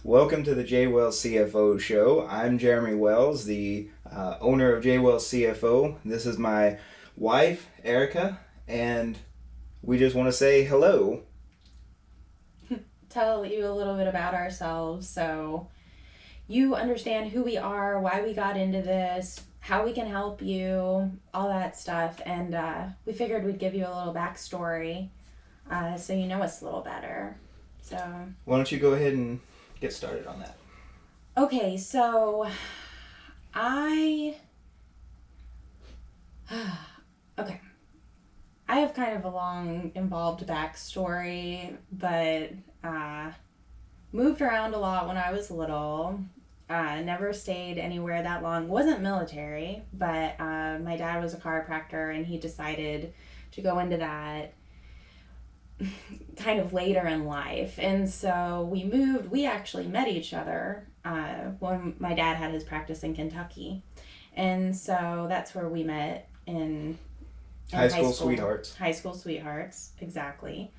Welcome to the JWellsCFO show. I'm Jeremy Wells, the owner of JWellsCFO. This is my wife, Erica, and we just want to say hello. Tell you a little bit about ourselves so you understand who we are, why we got into this, how we can help you, all that stuff. And we figured we'd give you a little backstory so you know us a little better. So, Why don't you go ahead and get started on that? okay, so okay. I have kind of a long, involved backstory, but moved around a lot when I was little. Never stayed anywhere that long. Wasn't military, but my dad was a chiropractor and he decided to go into that kind of later in life. And so we moved. We actually met each other when my dad had his practice in Kentucky. And so that's where we met in High school sweethearts. High school sweethearts, exactly.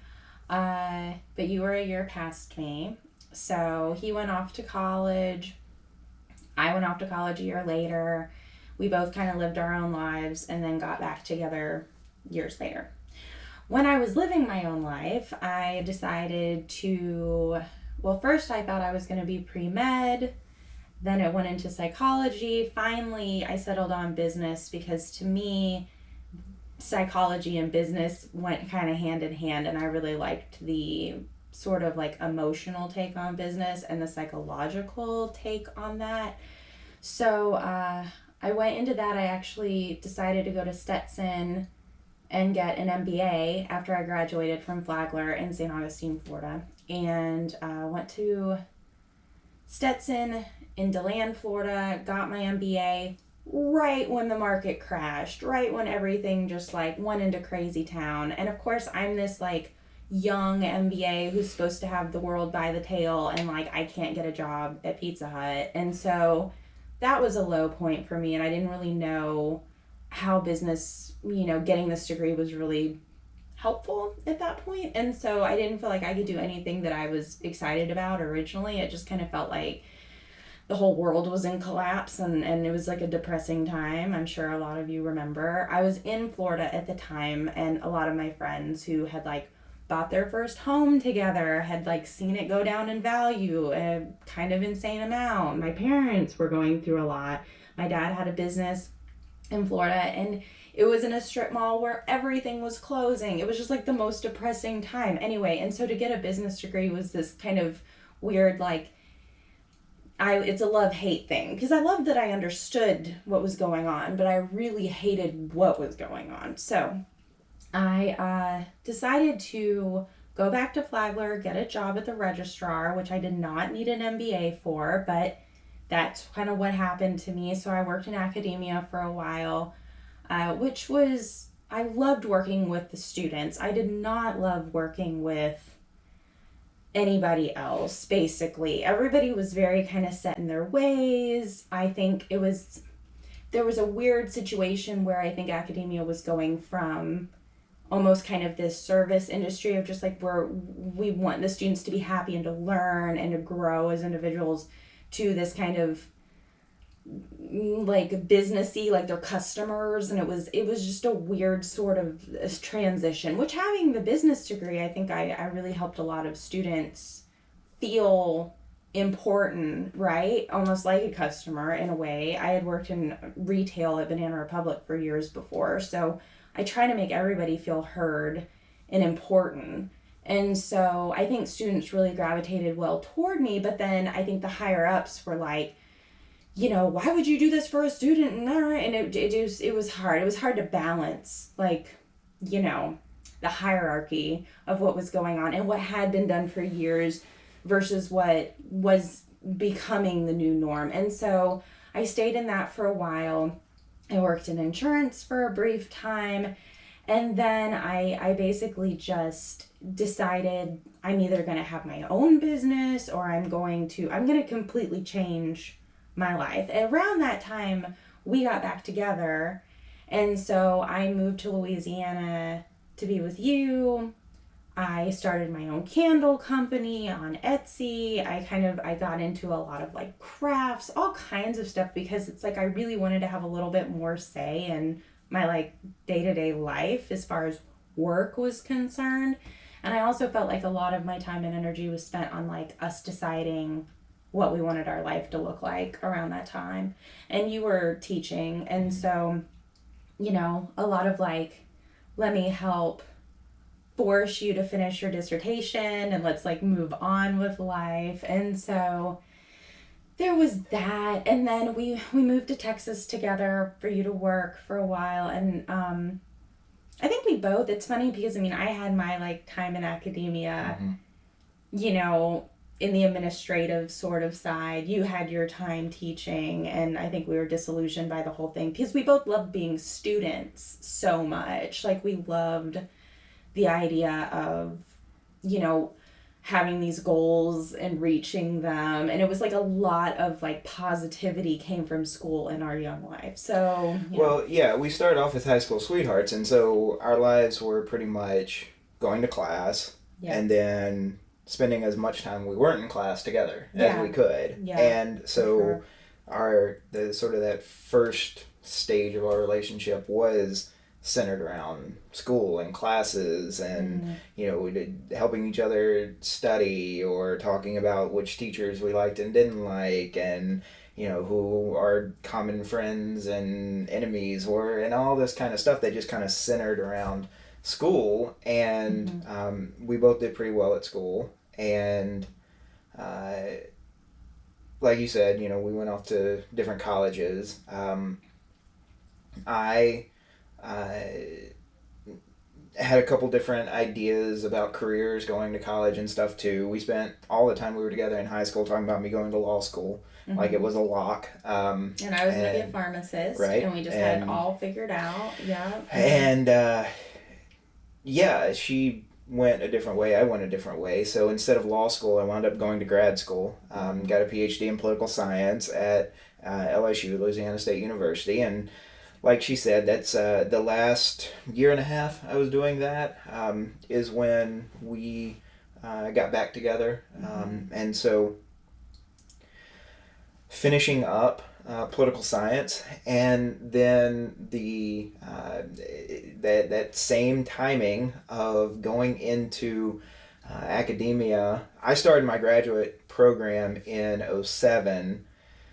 But you were a year past me. So he went off to college. I went off to college a year later. We both kind of lived our own lives and then got back together years later. When I was living my own life, I decided to, well, first I thought I was going to be pre-med. Then it went into psychology. Finally, I settled on business because to me, psychology and business went kind of hand in hand, and I really liked the sort of like emotional take on business and the psychological take on that. So I went into that. I actually decided to go to Stetson and get an MBA after I graduated from Flagler in St. Augustine, Florida, and went to Stetson in DeLand, Florida, got my MBA right when the market crashed, right when everything just like went into crazy town. And of course, I'm this like young MBA who's supposed to have the world by the tail, and like I can't get a job at Pizza Hut. And so that was a low point for me, and I didn't really know how business, getting this degree was really helpful at that point. And so I didn't feel like I could do anything that I was excited about originally. It just kind of felt like the whole world was in collapse, and it was like a depressing time. I'm sure a lot of you remember. I was in Florida at the time, and a lot of my friends who had like bought their first home together had like seen it go down in value a kind of insane amount. My parents were going through a lot. My dad had a business in Florida, and it was in a strip mall where everything was closing. It was just like the most depressing time. Anyway, and so to get a business degree was this kind of weird, like, it's a love-hate thing, because I loved that I understood what was going on, but I really hated what was going on. So I decided to go back to Flagler, get a job at the registrar, which I did not need an MBA for, but that's kind of what happened to me. So I worked in academia for a while, which was, I loved working with the students. I did not love working with anybody else, basically. Everybody was very kind of set in their ways. I think there was a weird situation where I think academia was going from almost kind of this service industry of just like where we want the students to be happy and to learn and to grow as individuals, to this kind of like businessy, like their customers. And it was just a weird sort of transition, which having the business degree, I think I really helped a lot of students feel important, right? Almost like a customer in a way. I had worked in retail at Banana Republic for years before, so I try to make everybody feel heard and important. And so I think students really gravitated well toward me, but then I think the higher ups were like, why would you do this for a student? And it was hard. It was hard to balance, like, the hierarchy of what was going on and what had been done for years versus what was becoming the new norm. And so I stayed in that for a while. I worked in insurance for a brief time. And then I basically just decided I'm either going to have my own business or I'm going to completely change my life. And around that time, we got back together. And so I moved to Louisiana to be with you. I started my own candle company on Etsy. I got into a lot of like crafts, all kinds of stuff, because it's like I really wanted to have a little bit more say in my like day-to-day life as far as work was concerned. And I also felt like a lot of my time and energy was spent on like us deciding what we wanted our life to look like around that time. And you were teaching, and so, a lot of like, let me help force you to finish your dissertation and let's like move on with life. And so there was that, and then we moved to Texas together for you to work for a while. And I think we both, it's funny because I had my like time in academia, in the administrative sort of side. You had your time teaching, and I think we were disillusioned by the whole thing because we both loved being students so much. Like, we loved the idea of, having these goals and reaching them. And it was like a lot of like positivity came from school in our young life. So, Well, yeah, we started off as high school sweethearts, and so our lives were pretty much going to class and then spending as much time we weren't in class together as we could. Yeah. And so the sort of that first stage of our relationship was centered around school and classes, and we did helping each other study or talking about which teachers we liked and didn't like, and who our common friends and enemies were, and all this kind of stuff that just kind of centered around school. And we both did pretty well at school, and like you said, we went off to different colleges. I had a couple different ideas about careers going to college and stuff too. We spent all the time we were together in high school talking about me going to law school, like it was a lock. And I was going to be a pharmacist, right? And we just had it all figured out. Yeah. And she went a different way. I went a different way. So instead of law school, I wound up going to grad school. Got a PhD in political science at LSU, Louisiana State University, and like she said, that's the last year and a half I was doing that, is when we got back together. And so finishing up political science, and then that same timing of going into academia. I started my graduate program in 2007,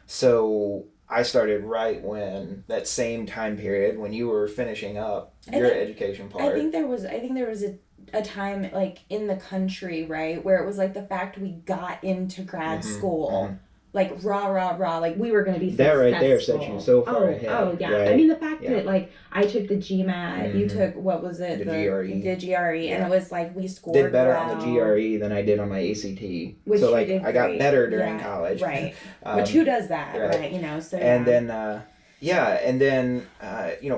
so I started right when that same time period when you were finishing up your education part. I think there was a time like in the country, right, where it was like the fact we got into grad school, like rah, like we were going to be successful. That right there set you so far ahead. Oh, yeah. Right? The fact that like I took the GMAT, you took, what was it? The GRE. The GRE, and it was like we scored did better well. on the GRE than I did on my ACT. Which so like you did I got great. better during college. Right. Which who does that, right? So and then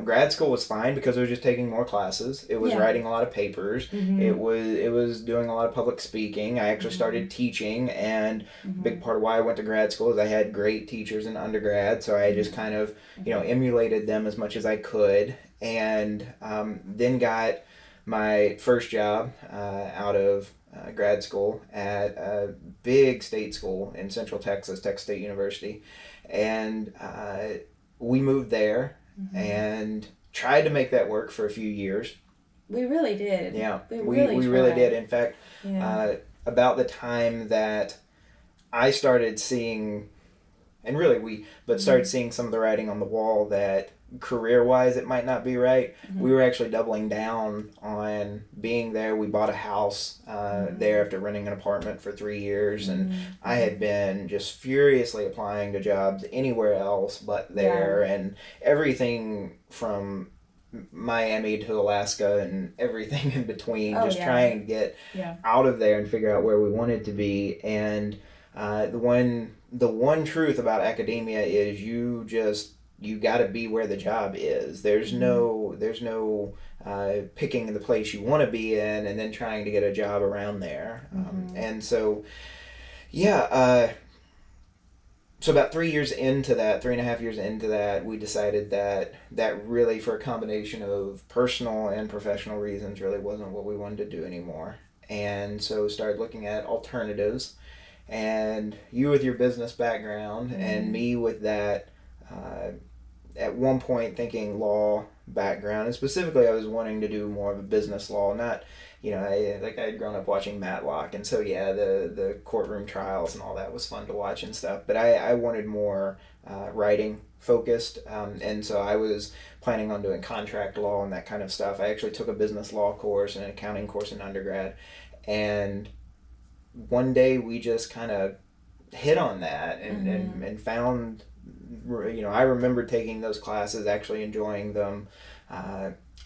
grad school was fine because it was just taking more classes. It was writing a lot of papers. It was doing a lot of public speaking. I actually started teaching, and a big part of why I went to grad school is I had great teachers in undergrad, so I just kind of emulated them as much as I could, and then got my first job out of grad school at a big state school in Central Texas, Texas State University, and we moved there and tried to make that work for a few years. We really did. Yeah, we really did. In fact, about the time that I started seeing, and really started seeing some of the writing on the wall that career-wise it might not be right, we were actually doubling down on being there. We bought a house there after renting an apartment for 3 years, and I had been just furiously applying to jobs anywhere else but there, and everything from Miami to Alaska and everything in between, trying to get out of there and figure out where we wanted to be. And the one truth about academia is you got to be where the job is. There's no picking the place you want to be in and then trying to get a job around there. And so, so about 3 years into that, 3.5 years into that, we decided that really, for a combination of personal and professional reasons, really wasn't what we wanted to do anymore. and so started looking at alternatives. And you with your business background, and me with that, at one point thinking law background, and specifically I was wanting to do more of a business law, not, I had grown up watching Matlock, and so yeah, the courtroom trials and all that was fun to watch and stuff, but I wanted more writing focused, and so I was planning on doing contract law and that kind of stuff. I actually took a business law course and an accounting course in undergrad, and one day we just kind of hit on that and found, I remember taking those classes, actually enjoying them,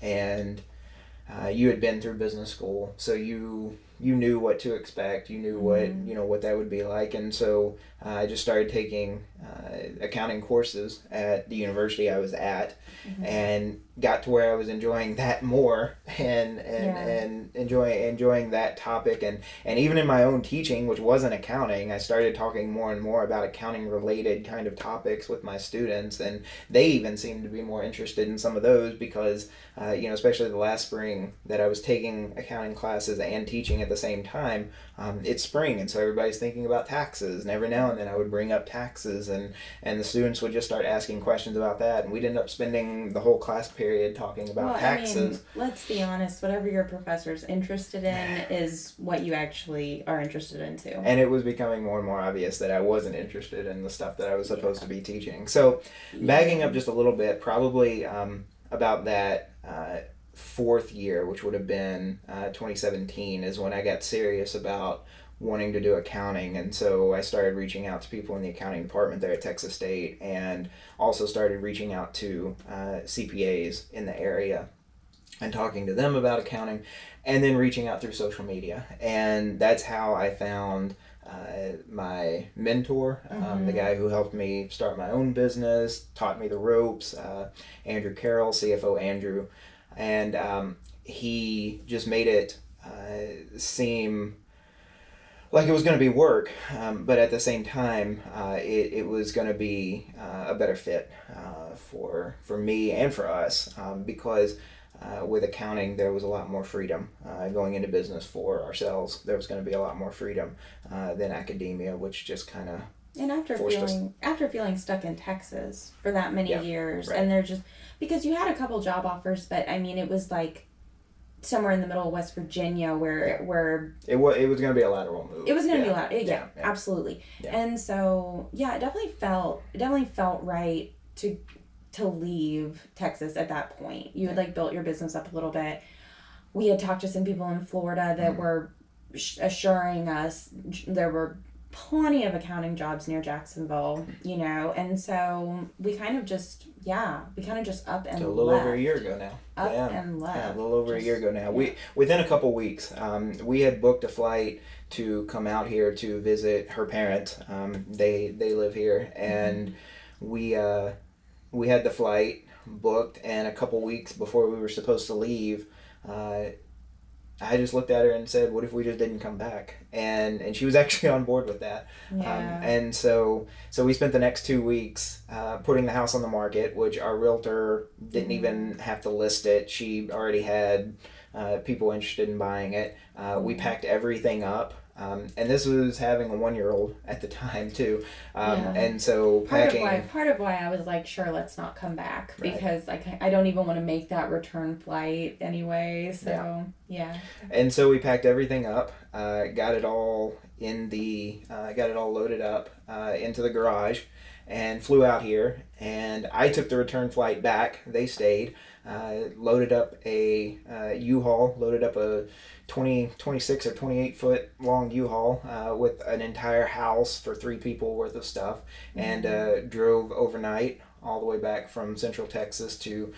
and you had been through business school, so you knew what to expect, you knew what that would be like, and so I just started taking accounting courses at the university I was at, and got to where I was enjoying that more, and enjoying that topic, and even in my own teaching, which wasn't accounting, I started talking more and more about accounting related kind of topics with my students, and they even seemed to be more interested in some of those because especially the last spring that I was taking accounting classes and teaching at the same time, it's spring, and so everybody's thinking about taxes, and every now and then I would bring up taxes, and the students would just start asking questions about that, and we'd end up spending the whole class period talking about taxes. I mean, let's be honest, whatever your professor's interested in is what you actually are interested in too. And it was becoming more and more obvious that I wasn't interested in the stuff that I was supposed to be teaching. So bagging up just a little bit, probably about that fourth year, which would have been 2017, is when I got serious about wanting to do accounting, and so I started reaching out to people in the accounting department there at Texas State, and also started reaching out to CPAs in the area and talking to them about accounting, and then reaching out through social media, and that's how I found my mentor, the guy who helped me start my own business, taught me the ropes, Andrew Carroll, CFO Andrew, and he just made it seem like it was going to be work, but at the same time, it was going to be a better fit for me and for us, because with accounting there was a lot more freedom going into business for ourselves. There was going to be a lot more freedom than academia, which just kind of after feeling stuck in Texas for that many years, right. And they're just because you had a couple job offers, but I mean it was like somewhere in the middle of West Virginia where it was going to be a lateral move. It was going to be a lateral, absolutely. Yeah. And so it definitely felt right to leave Texas at that point. You had built your business up a little bit. We had talked to some people in Florida that were assuring us there were plenty of accounting jobs near Jacksonville, and so we kind of just up and left. A little over a year ago now. And left. Yeah, a little over a year ago now. We within a couple weeks, we had booked a flight to come out here to visit her parents. They live here, and we had the flight booked, and a couple weeks before we were supposed to leave, I just looked at her and said, what if we just didn't come back? And she was actually on board with that. Yeah. And so we spent the next 2 weeks putting the house on the market, which our realtor didn't even have to list it. She already had people interested in buying it. We packed everything up. And this was having a 1-year-old at the time too, and so part of why I was like, sure, let's not come back, because I don't even want to make that return flight anyway. So yeah. And so we packed everything up, got it all loaded up into the garage, and flew out here. And I took the return flight back. They stayed. Loaded up a U-Haul, loaded up a 26 or 28 foot long U-Haul with an entire house for 3 people worth of stuff, and drove overnight all the way back from Central Texas to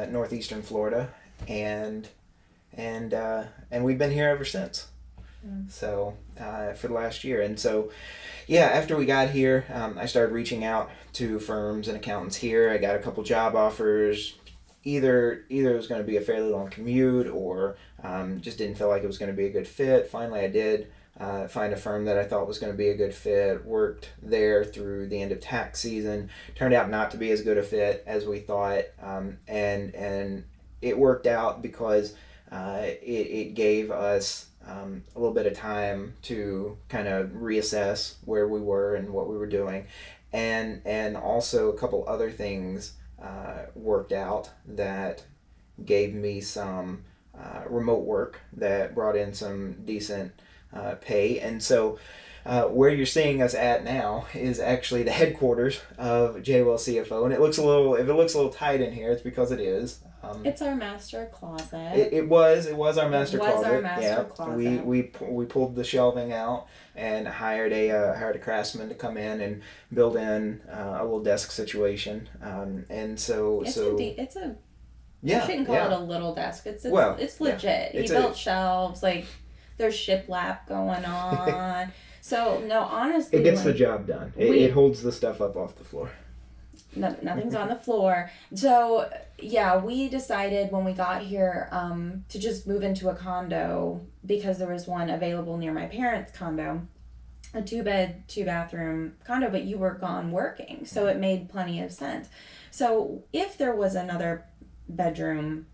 northeastern Florida, and we've been here ever since. So for the last year. And so after we got here, I started reaching out to firms and accountants here. I got a couple job offers. Either it was going to be a fairly long commute, or just didn't feel like it was going to be a good fit. Finally, I did find a firm that I thought was going to be a good fit. Worked there through the end of tax season. Turned out not to be as good a fit as we thought, and it worked out because it gave us a little bit of time to kind of reassess where we were and what we were doing, and also a couple other things worked out that gave me some remote work that brought in some decent pay. And so where you're seeing us at now is actually the headquarters of JWellsCFO, and it looks a little tight in here. It's because it is. It's our master closet. It was our master closet. It was our master closet. We pulled the shelving out and hired a craftsman to come in and build in a little desk situation. And so it's a you shouldn't call it a little desk. It's legit. Yeah. He built shelves, like there's shiplap going on. So no, honestly, it gets the job done. It holds the stuff up off the floor. Nothing's on the floor. So yeah, we decided when we got here to just move into a condo because there was one available near my parents' condo, a 2-bed, 2-bathroom condo, but you were gone working, so it made plenty of sense. So if there was another bedroom,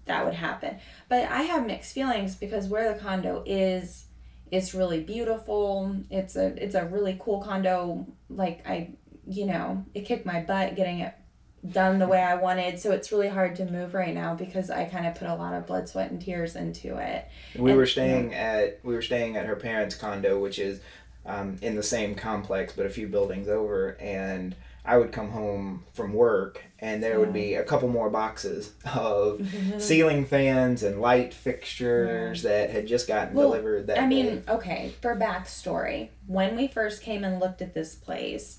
that would happen. But I have mixed feelings because where the condo is, it's really beautiful. It's a really cool condo. Like it kicked my butt getting it done the way I wanted. So it's really hard to move right now because I kind of put a lot of blood, sweat, and tears into it. We were staying at her parents' condo, which is in the same complex but a few buildings over, and I would come home from work and there would be a couple more boxes of ceiling fans and light fixtures that had just gotten delivered that day. Okay, for backstory, when we first came and looked at this place,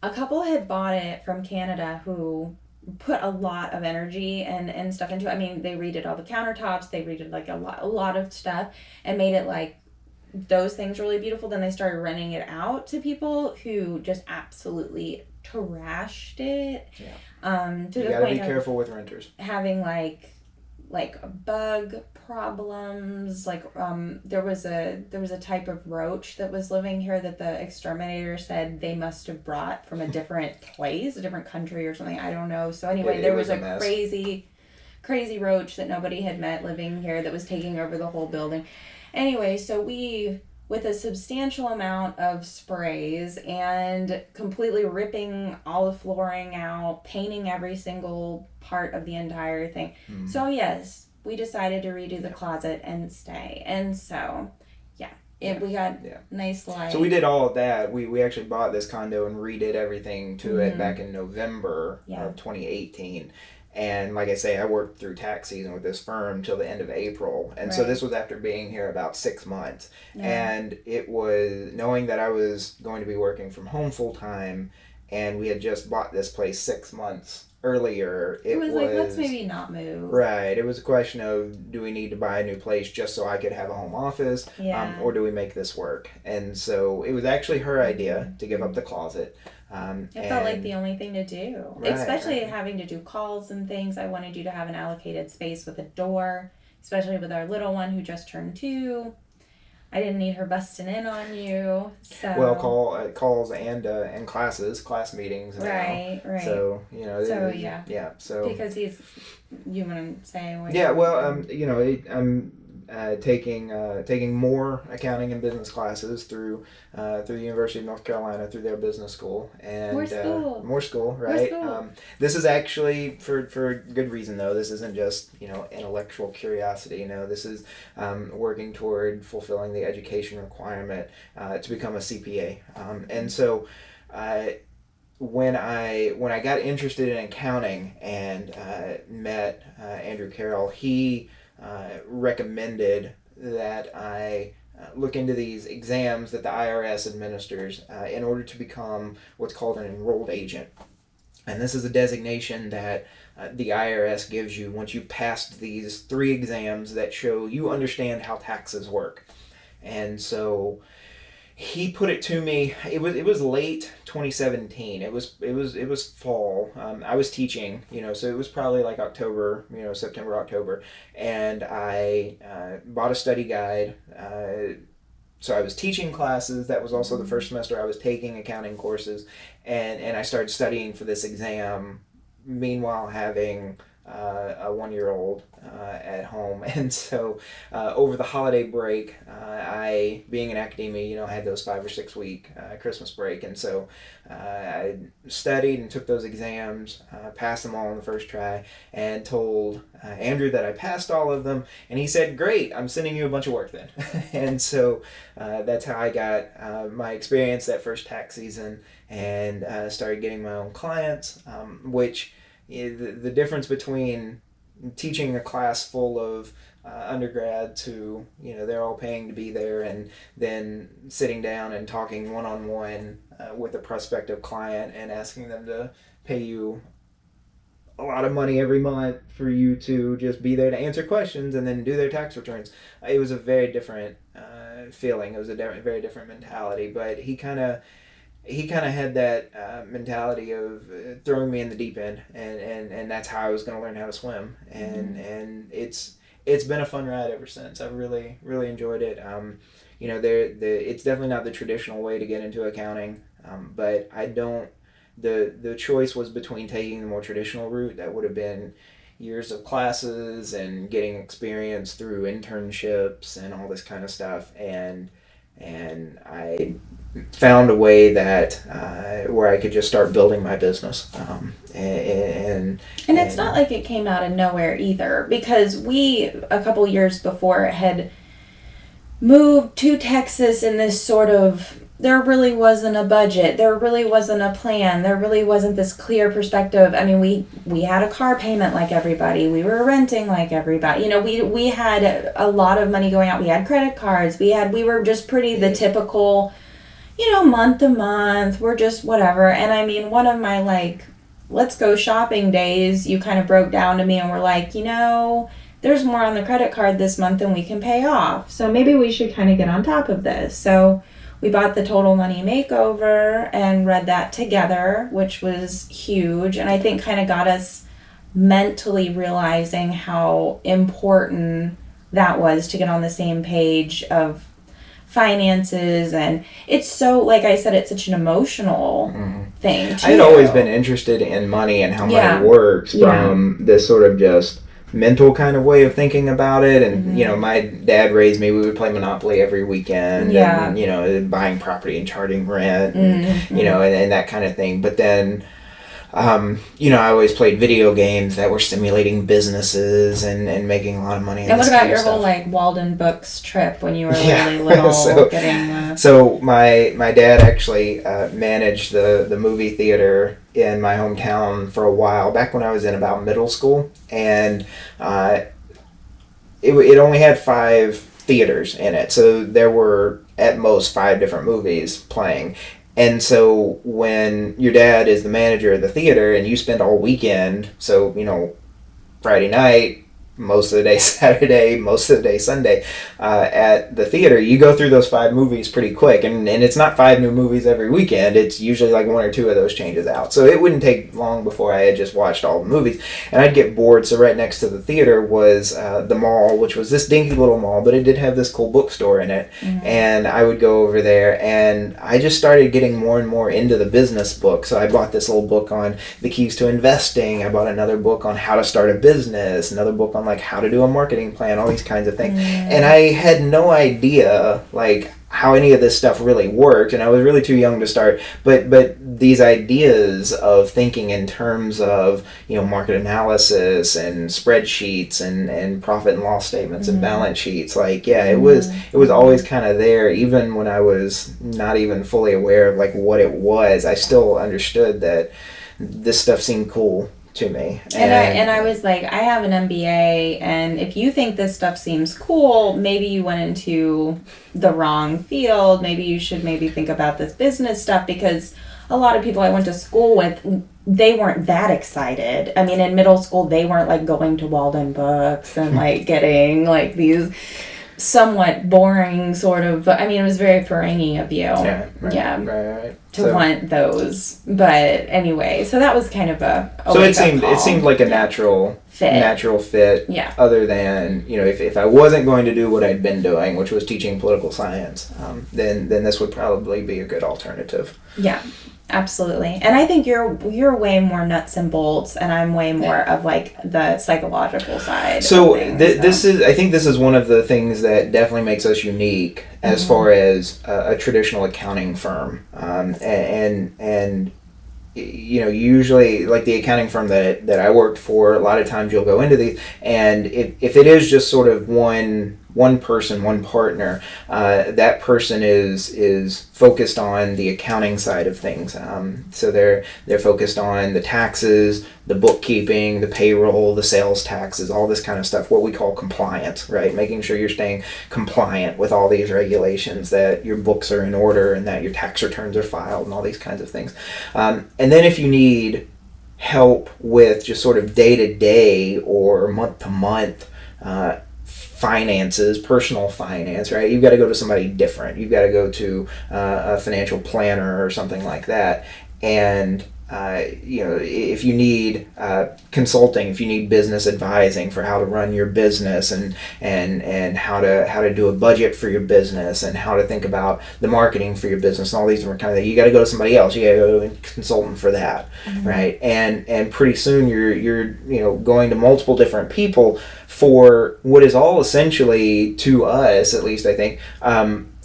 a couple had bought it from Canada who put a lot of energy and stuff into it. I mean, they redid all the countertops, they redid like a lot of stuff and made it like those things really beautiful. Then they started renting it out to people who just absolutely trashed it. To you the gotta point be careful with renters. Having like bug problems. Like there was a type of roach that was living here that the exterminator said they must have brought from a different place, a different country or something. I don't know. So anyway, there was a crazy roach that nobody had met living here that was taking over the whole building. Anyway, so we, with a substantial amount of sprays and completely ripping all the flooring out, painting every single part of the entire thing. So yes, we decided to redo the closet and stay. And so, we got nice light. So we did all of that. We actually bought this condo and redid everything to it back in November of 2018. And like I say, I worked through tax season with this firm till the end of April. And so this was after being here about 6 months. And it was knowing that I was going to be working from home full time, and we had just bought this place 6 months earlier. It was like, let's maybe not move. Right. It was a question of, do we need to buy a new place just so I could have a home office? Or do we make this work? And so it was actually her idea to give up the closet. It felt like the only thing to do, especially having to do calls and things. I wanted you to have an allocated space with a door, especially with our little one who just turned 2. I didn't need her busting in on you. So calls and class meetings. Right. So So because you want to say what? Yeah. Well, I'm taking more accounting and business classes through the University of North Carolina through their business school and more school, right? This is actually for good reason though. This isn't just intellectual curiosity. This is working toward fulfilling the education requirement to become a CPA, and so. When I got interested in accounting and met Andrew Carroll, he recommended that I look into these exams that the IRS administers in order to become what's called an enrolled agent. And this is a designation that the IRS gives you once you passed these 3 exams that show you understand how taxes work. And so he put it to me. It was late 2017. It was fall. I was teaching, so it was probably like October, September, October, and I bought a study guide. So I was teaching classes. That was also the first semester I was taking accounting courses, and I started studying for this exam. Meanwhile, having a 1-year-old at home, and so over the holiday break, I, being in academia, I had those 5 or 6 week Christmas break, and so I studied and took those exams, passed them all on the first try, and told Andrew that I passed all of them, and he said, "Great, I'm sending you a bunch of work then." And so that's how I got my experience that first tax season, and started getting my own clients, which the difference between teaching a class full of undergrad to, they're all paying to be there, and then sitting down and talking one-on-one with a prospective client and asking them to pay you a lot of money every month for you to just be there to answer questions and then do their tax returns. It was a very different feeling. It was a very different mentality, but he kind of had that mentality of throwing me in the deep end, and that's how I was going to learn how to swim. And it's been a fun ride ever since. I've really enjoyed it. It's definitely not the traditional way to get into accounting, but I don't. The choice was between taking the more traditional route that would have been years of classes and getting experience through internships and all this kind of stuff, and I found a way that where I could just start building my business, and it's not like it came out of nowhere either, because we, a couple years before, had moved to Texas in this sort of, there really wasn't a budget, there really wasn't a plan, there really wasn't this clear perspective. I mean, we had a car payment like everybody, we were renting like everybody, we had a lot of money going out, we had credit cards, we were just pretty the typical, month to month, we're just whatever. And I mean, one of my let's go shopping days, you kind of broke down to me and were like, there's more on the credit card this month than we can pay off, so maybe we should kind of get on top of this. So we bought the Total Money Makeover and read that together, which was huge, and I think kind of got us mentally realizing how important that was to get on the same page of finances. And it's so, like I said, it's such an emotional thing too. I had always been interested in money and how money works from this sort of just mental kind of way of thinking about it, and my dad raised me, we would play Monopoly every weekend, and buying property and charging rent, and and that kind of thing. But then I always played video games that were stimulating businesses and making a lot of money. And what about your whole Walden Books trip when you were really little? So my dad actually managed the movie theater in my hometown for a while, back when I was in about middle school, and it only had 5 theaters in it, so there were at most 5 different movies playing. And so when your dad is the manager of the theater and you spend all weekend, so Friday night, most of the day Saturday, most of the day Sunday, at the theater, you go through those 5 movies pretty quick. And it's not 5 new movies every weekend. It's usually 1 or 2 of those changes out. So it wouldn't take long before I had just watched all the movies. And I'd get bored, so right next to the theater was the mall, which was this dinky little mall, but it did have this cool bookstore in it. And I would go over there, and I just started getting more and more into the business book. So I bought this little book on the keys to investing. I bought another book on how to start a business, another book on how to do a marketing plan, all these kinds of things. And I had no idea how any of this stuff really worked, and I was really too young to start, but these ideas of thinking in terms of market analysis and spreadsheets and profit and loss statements and balance sheets, it was always kind of there. Even when I was not even fully aware of what it was, I still understood that this stuff seemed cool to me. And I was like, I have an MBA, and if you think this stuff seems cool, maybe you went into the wrong field. Maybe you should think about this business stuff, because a lot of people I went to school with, they weren't that excited. I mean, in middle school, they weren't going to Walden Books and getting these somewhat boring sort of, it was very Ferengi of you. Right. To want those. But anyway, so that was kind of so it seemed like a natural natural fit. Yeah. Other than, if I wasn't going to do what I'd been doing, which was teaching political science, then this would probably be a good alternative. Yeah. Absolutely. And I think you're way more nuts and bolts, and I'm way more of like the psychological side. So I think this is one of the things that definitely makes us unique as far as a traditional accounting firm. And usually, like the accounting firm that I worked for, a lot of times you'll go into these, and if it is just sort of one person, one partner, that person is focused on the accounting side of things. So they're focused on the taxes, the bookkeeping, the payroll, the sales taxes, all this kind of stuff, what we call compliance, right? Making sure you're staying compliant with all these regulations, that your books are in order and that your tax returns are filed and all these kinds of things. And then if you need help with just sort of day-to-day or month-to-month finances, personal finance, right? You've got to go to somebody different. You've got to go to a financial planner or something like that. And if you need consulting, if you need business advising for how to run your business and how to do a budget for your business and how to think about the marketing for your business and all these different kind of things, you got to go to somebody else. You got to go to a consultant for that, right? And pretty soon you're going to multiple different people for what is all essentially, to us at least, I think,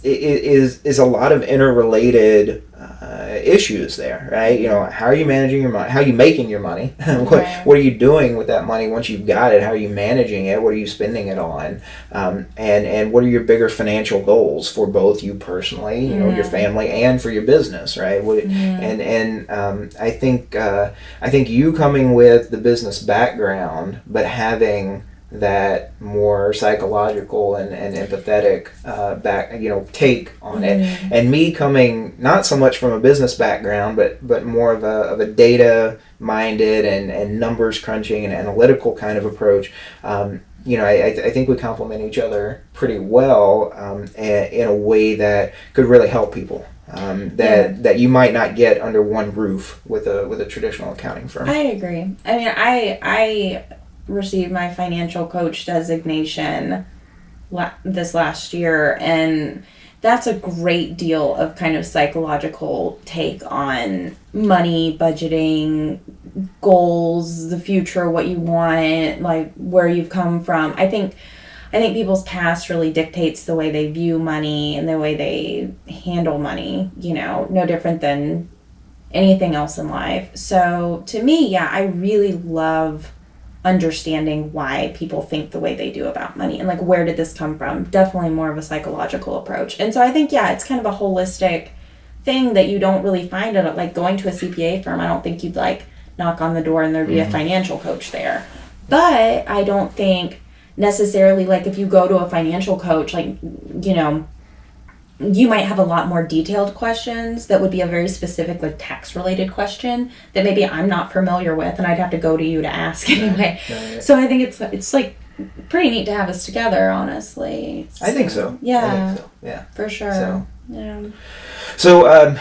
is a lot of interrelated issues there, right? How are you managing your money? How are you making your money? What are you doing with that money once you've got it? How are you managing it? What are you spending it on? And what are your bigger financial goals for both you personally, your family, and for your business, right? I think you coming with the business background, but having that more psychological and empathetic take on it, and me coming not so much from a business background but more of a data minded and numbers crunching and analytical kind of approach. I think we complement each other pretty well in a way that could really help people. That you might not get under one roof with a traditional accounting firm. I agree. I mean, I received my financial coach designation this last year, and that's a great deal of kind of psychological take on money, budgeting, goals, the future, what you want, like where you've come from. I think people's past really dictates the way they view money and the way they handle money, no different than anything else in life. So to me, I really love understanding why people think the way they do about money and like where did this come from. Definitely more of a psychological approach. And so I think it's kind of a holistic thing that you don't really find at like going to a CPA firm. I don't think you'd like knock on the door and there'd be a financial coach there. But I don't think necessarily like if you go to a financial coach, like you might have a lot more detailed questions that would be a very specific like tax related question that maybe I'm not familiar with, and I'd have to go to you to ask anyway. So I think it's like pretty neat to have us together, honestly. I think so. Yeah. For sure. So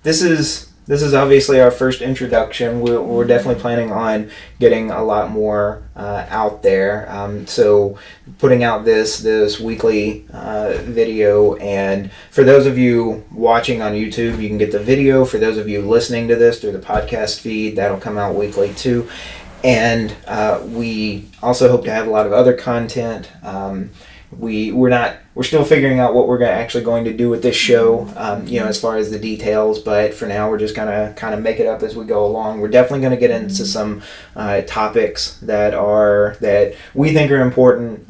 this is obviously our first introduction. We're definitely planning on getting a lot more out there. So putting out this weekly video, and for those of you watching on YouTube, you can get the video. For those of you listening to this through the podcast feed, that'll come out weekly too. And we also hope to have a lot of other content. We're still figuring out what we're actually going to do with this show, as far as the details. But for now, we're just gonna kind of make it up as we go along. We're definitely going to get into some topics that we think are important,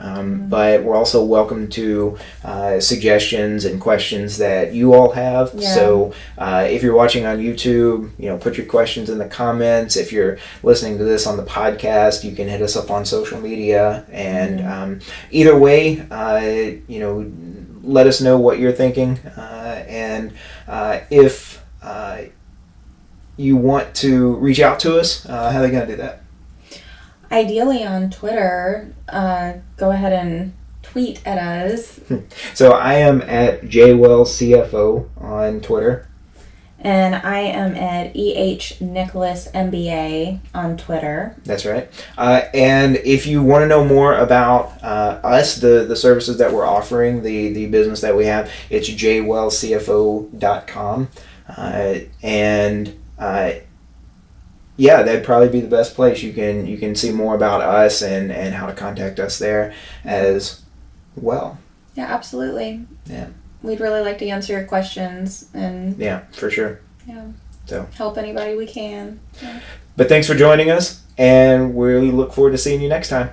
but we're also welcome to suggestions and questions that you all have. Yeah. So if you're watching on YouTube, put your questions in the comments. If you're listening to this on the podcast, you can hit us up on social media. And either way, let us know what you're thinking, and if you want to reach out to us, how are they going to do that? Ideally on Twitter. Go ahead and tweet at us. So I am at JWellsCFO on Twitter. And I am at Nicholas MBA on Twitter. That's right. And if you want to know more about us, the services that we're offering, the business that we have, it's JWellsCFO.com. And yeah, that'd probably be the best place. You can see more about us and how to contact us there as well. Yeah, absolutely. Yeah. We'd really like to answer your questions and for sure. Yeah. So help anybody we can. Yeah. But thanks for joining us, and we look forward to seeing you next time.